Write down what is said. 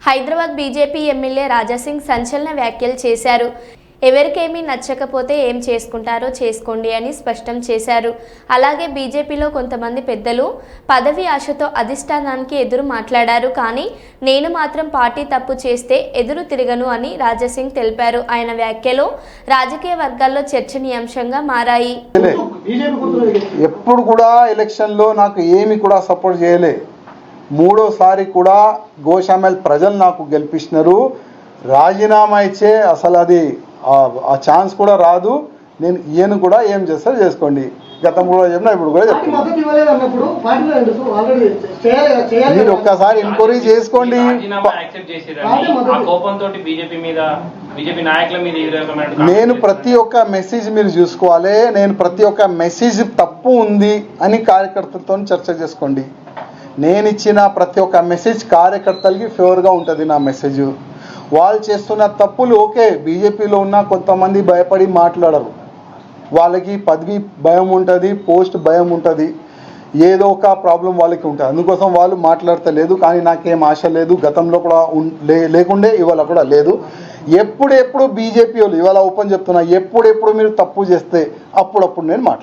Hyderabad BJP MLA Raja Singh సంచలన వ్యాఖ్యలు చేశారు. ఎవరికేమీ నచ్చకపోతే ఏం చేసుకుంటారో చేసుకోండి అని స్పష్టం చేశారు. అలాగే బీజేపీలో కొంతమంది పెద్దలు పదవి ఆశతో అధిష్టానానికి ఎదురు మాట్లాడారు. కానీ నేను మాత్రం పార్టీ తప్పు చేస్తే ఎదురు తిరగను అని రాజాసింగ్ తెలిపారు. ఆయన వ్యాఖ్యలు రాజకీయ వర్గాల్లో చర్చనీయాంశంగా మారాయి. ఎప్పుడు కూడా ఎలక్షన్లో నాకు ఏమి కూడా సపోర్ట్ చేయలే. మూడోసారి కూడా గోషామల్ ప్రజలు నాకు గెలిపించినారు. రాజీనామా ఇచ్చే అసలు అది ఆ ఛాన్స్ కూడా రాదు. నేను ఈయన కూడా ఏం చేస్తారో చేసుకోండి. గతంలో కూడా చెప్పినా ఇప్పుడు కూడా చెప్తాను. మీరు ఒక్కసారి ఎంక్వైరీ చేసుకోండి. నేను ప్రతి ఒక్క మెసేజ్ మీరు చూసుకోవాలి. నేను ప్రతి ఒక్క మెసేజ్ తప్పు ఉంది అని కార్యకర్తలతో చర్చ చేసుకోండి. నేను ఇచ్చిన ప్రతి ఒక్క మెసేజ్ కార్యకర్తలకి ఫేవర్గా ఉంటుంది. నా మెసేజ్ వాళ్ళు చేస్తున్న తప్పులు ఓకే, బీజేపీలో ఉన్న కొంతమంది భయపడి మాట్లాడరు. వాళ్ళకి పదవి భయం ఉంటుంది, పోస్ట్ భయం ఉంటుంది, ఏదో ఒక ప్రాబ్లం వాళ్ళకి ఉంటుంది. అందుకోసం వాళ్ళు మాట్లాడతలేదు. కానీ నాకేం ఆశ లేదు. గతంలో కూడా లేకుండే, ఇవాళ కూడా లేదు. ఎప్పుడెప్పుడు బీజేపీ వాళ్ళు ఇవాళ ఓపెన్ చెప్తున్నా, ఎప్పుడెప్పుడు మీరు తప్పు చేస్తే అప్పుడప్పుడు నేను మాట్లాడతాను.